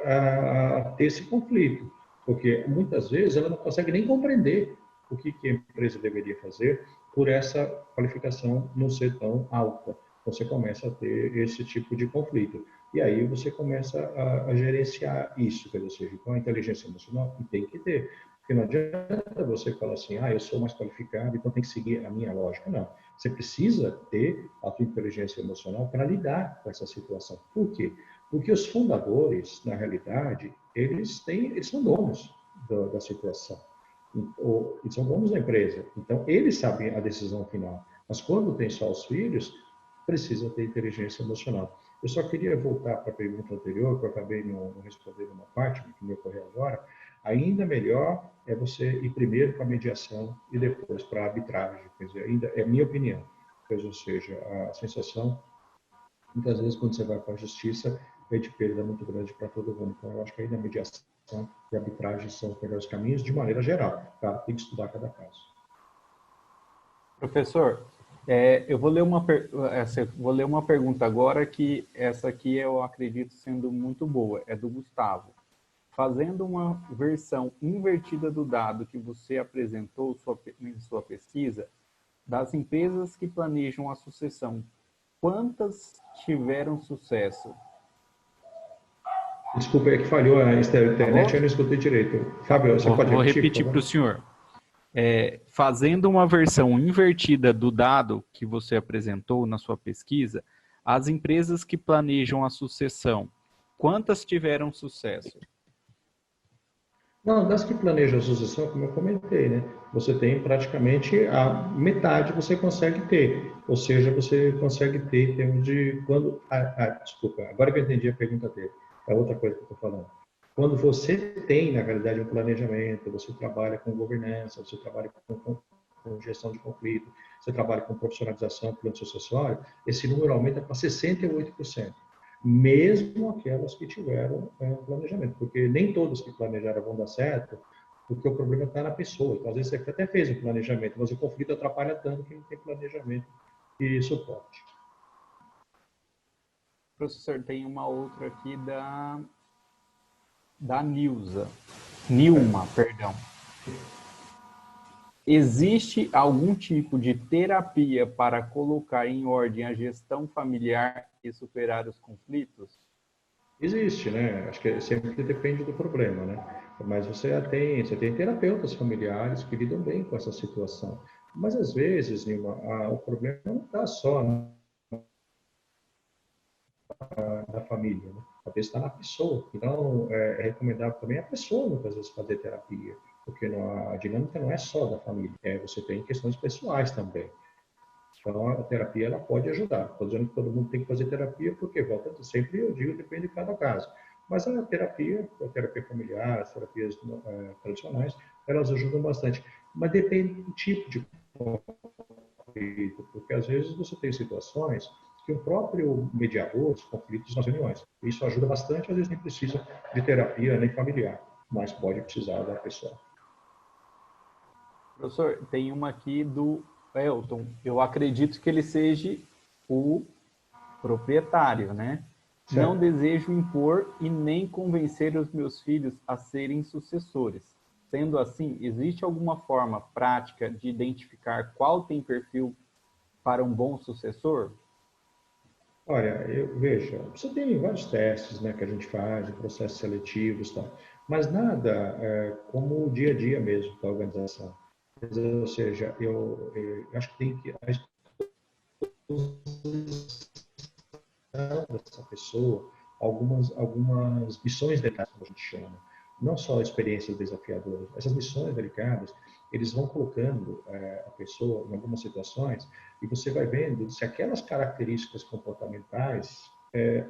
a ter esse conflito. Porque muitas vezes ela não consegue nem compreender o que a empresa deveria fazer por essa qualificação não ser tão alta. Você começa a ter esse tipo de conflito. E aí você começa a gerenciar isso, quer dizer, com a inteligência emocional, e tem que ter. Porque não adianta você falar assim, eu sou mais qualificado, então tem que seguir a minha lógica. Não. Você precisa ter a sua inteligência emocional para lidar com essa situação. Por quê? Porque os fundadores, na realidade, eles são donos da situação. Eles são donos da empresa. Então, eles sabem a decisão final. Mas quando tem só os filhos, precisa ter inteligência emocional. Eu só queria voltar para a pergunta anterior, que eu acabei não respondendo uma parte, que me ocorreu agora. Ainda melhor é você ir primeiro para a mediação e depois para a arbitragem. Quer dizer, ainda é minha opinião. Ou seja, a sensação, muitas vezes, quando você vai para a justiça, é de perda muito grande para todo mundo. Então, eu acho que ainda a mediação e a arbitragem são os melhores caminhos, de maneira geral. Claro, tem que estudar cada caso.
Professor, eu vou ler uma pergunta agora, que essa aqui eu acredito sendo muito boa, é do Gustavo. Fazendo uma versão invertida do dado que você apresentou em sua pesquisa, das empresas que planejam a sucessão, quantas tiveram sucesso?
Desculpa, é que falhou a internet, eu não escutei direito. Fábio, você pode repetir?
Vou repetir para o senhor. Fazendo uma versão invertida do dado que você apresentou na sua pesquisa, as empresas que planejam a sucessão, quantas tiveram sucesso?
Não, das que planejam a sucessão, como eu comentei, né? Você tem praticamente a metade você consegue ter. Ou seja, você consegue ter em termos de quando. Desculpa, agora que eu entendi a pergunta dele. É outra coisa que eu estou falando. Quando você tem, na realidade, um planejamento, você trabalha com governança, você trabalha com gestão de conflito, você trabalha com profissionalização, plano sucessório, esse número aumenta para 68%. Mesmo aquelas que tiveram planejamento, porque nem todas que planejaram vão dar certo, porque o problema está na pessoa. Então, às vezes, você até fez um planejamento, mas o conflito atrapalha tanto que não tem planejamento e suporte.
Professor, tem uma outra aqui da Nilma, perdão. Existe algum tipo de terapia para colocar em ordem a gestão familiar e superar os conflitos?
Existe, né? Acho que sempre depende do problema, né? Mas você tem terapeutas familiares que lidam bem com essa situação. Mas às vezes, Nilma, o problema não está só da família, né? Às vezes está na pessoa. Então, é recomendável também a pessoa, muitas vezes, fazer terapia, porque a dinâmica não é só da família, você tem questões pessoais também. Então, a terapia ela pode ajudar. Estou dizendo que todo mundo tem que fazer terapia, porque, volta sempre, eu digo, depende de cada caso. Mas a terapia familiar, as terapias tradicionais, elas ajudam bastante. Mas depende do tipo de conflito, porque às vezes você tem situações que o próprio mediador dos conflitos nas reuniões. Isso ajuda bastante, às vezes nem precisa de terapia nem familiar, mas pode precisar da pessoa.
Professor, tem uma aqui do Elton. Eu acredito que ele seja o proprietário, né? Certo. Não desejo impor e nem convencer os meus filhos a serem sucessores. Sendo assim, existe alguma forma prática de identificar qual tem perfil para um bom sucessor?
Olha, veja, você tem vários testes, né, que a gente faz, processos seletivos e tal, mas nada como o dia a dia mesmo da organização. Ou seja, eu acho que tem que a exposição dessa pessoa, algumas missões delicadas, como a gente chama, não só experiências desafiadoras. Essas missões delicadas, eles vão colocando a pessoa em algumas situações e você vai vendo se aquelas características comportamentais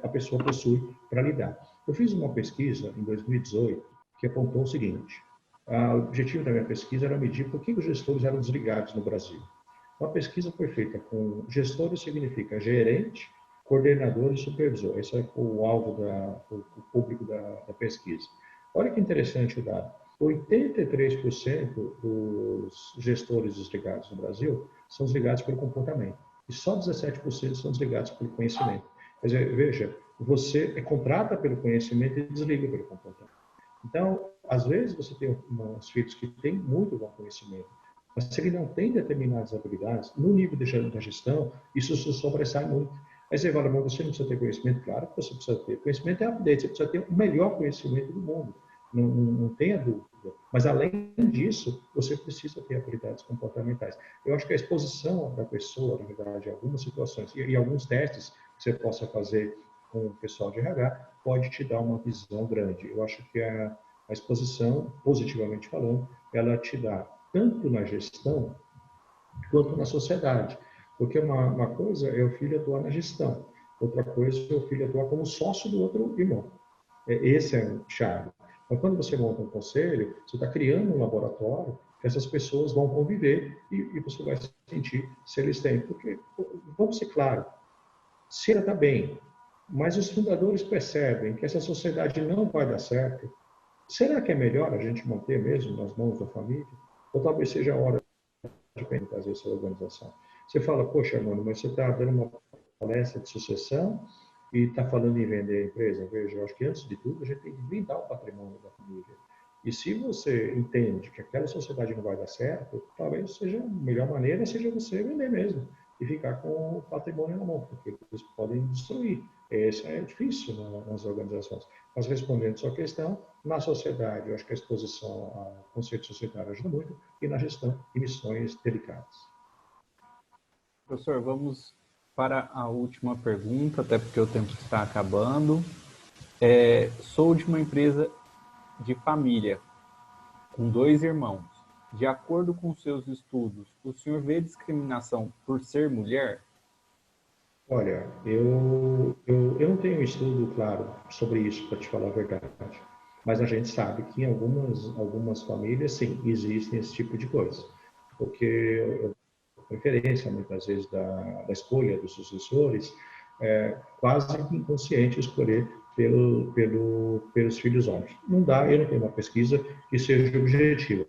a pessoa possui para lidar. Eu fiz uma pesquisa em 2018 que apontou o seguinte: o objetivo da minha pesquisa era medir por que os gestores eram desligados no Brasil. Uma pesquisa foi feita com gestores, significa gerente, coordenador e supervisor. Esse é o alvo, o público da pesquisa. Olha que interessante o dado. 83% dos gestores desligados no Brasil são desligados pelo comportamento. E só 17% são desligados pelo conhecimento. Quer dizer, veja, você contrata pelo conhecimento e desliga pelo comportamento. Então, às vezes você tem uns filhos que têm muito bom conhecimento, mas se ele não tem determinadas habilidades, no nível da gestão, isso se sobressai muito. Aí você fala, mas você não precisa ter conhecimento? Claro que você precisa ter. Conhecimento é update, você precisa ter o melhor conhecimento do mundo. Não tenha dúvida. Mas, além disso, você precisa ter habilidades comportamentais. Eu acho que a exposição da pessoa, na verdade, em algumas situações, e alguns testes que você possa fazer com o pessoal de RH, pode te dar uma visão grande. Eu acho que a exposição, positivamente falando, ela te dá tanto na gestão quanto na sociedade. Porque uma coisa é o filho atuar na gestão, outra coisa é o filho atuar como sócio do outro irmão. Esse é o chave. Mas quando você monta um conselho, você está criando um laboratório que essas pessoas vão conviver e você vai sentir se eles têm. Porque, vamos ser claros, se ela está bem, mas os fundadores percebem que essa sociedade não vai dar certo, será que é melhor a gente manter mesmo nas mãos da família? Ou talvez seja a hora de fazer essa organização? Você fala, poxa, mano, mas você está dando uma palestra de sucessão e está falando em vender a empresa. Veja, eu acho que antes de tudo a gente tem que blindar o patrimônio da família. E se você entende que aquela sociedade não vai dar certo, talvez seja a melhor maneira seja você vender mesmo e ficar com o patrimônio na mão, porque eles podem destruir. Isso é difícil nas organizações. Mas respondendo a sua questão, na sociedade, eu acho que a exposição ao conceito societário ajuda muito e na gestão de missões delicadas.
Professor, vamos para a última pergunta, até porque o tempo está acabando. Sou de uma empresa de família, com 2 irmãos. De acordo com seus estudos, o senhor vê discriminação por ser mulher?
Olha, eu não tenho um estudo claro sobre isso, para te falar a verdade. Mas a gente sabe que em algumas famílias, sim, existem esse tipo de coisa. Porque a preferência, muitas vezes, da escolha dos sucessores quase inconsciente escolher pelos filhos homens. Não dá, eu não tenho uma pesquisa que seja objetiva.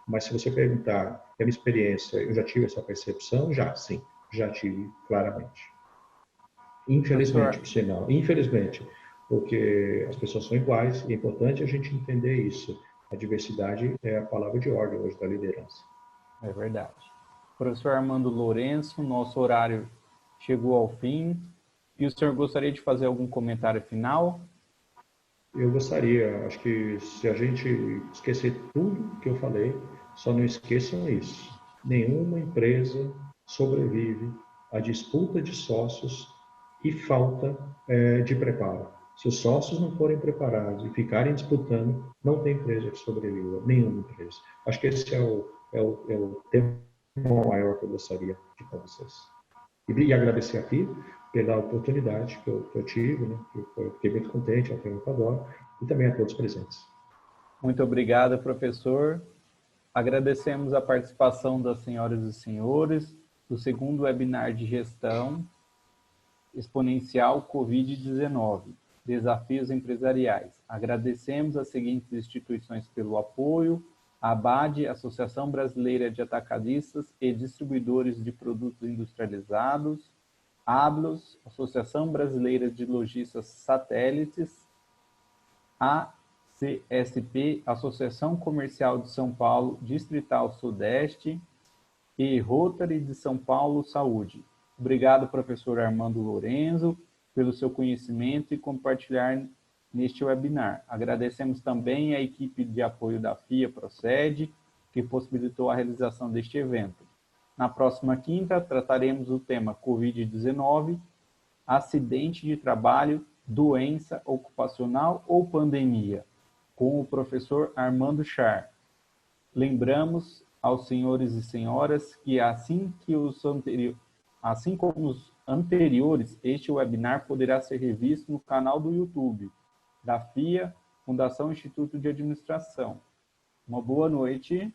Mas se você perguntar, pela experiência, eu já tive essa percepção? Já, sim, já tive claramente. Infelizmente, por sinal, infelizmente, porque as pessoas são iguais e é importante a gente entender isso. A diversidade é a palavra de ordem hoje da liderança.
É verdade. Professor Armando Lourenço, nosso horário chegou ao fim. E o senhor gostaria de fazer algum comentário final?
Eu gostaria, acho que se a gente esquecer tudo que eu falei, só não esqueçam isso. Nenhuma empresa sobrevive à disputa de sócios e falta de preparo. Se os sócios não forem preparados e ficarem disputando, não tem empresa que sobreviva, nenhuma empresa. Acho que esse é o tema maior que eu gostaria de com vocês. E agradecer aqui pela oportunidade que eu tive, né? Eu fiquei muito contente, é um tema que eu adoro, e também a todos presentes.
Muito obrigado, professor. Agradecemos a participação das senhoras e senhores do segundo webinar de gestão. exponencial Covid-19, desafios empresariais. Agradecemos as seguintes instituições pelo apoio: a ABAD, Associação Brasileira de Atacadistas e Distribuidores de Produtos Industrializados, ABLOS, Associação Brasileira de Lojistas Satélites, ACSP, Associação Comercial de São Paulo, Distrital Sudeste, e Rotary de São Paulo Saúde. Obrigado, professor Armando Lorenzo, pelo seu conhecimento e compartilhar neste webinar. Agradecemos também a equipe de apoio da FIA Procede, que possibilitou a realização deste evento. Na próxima quinta, trataremos o tema Covid-19, acidente de trabalho, doença ocupacional ou pandemia, com o professor Armando Char. Lembramos aos senhores e senhoras que assim como os anteriores, este webinar poderá ser revisto no canal do YouTube da FIA, Fundação Instituto de Administração. Uma boa noite.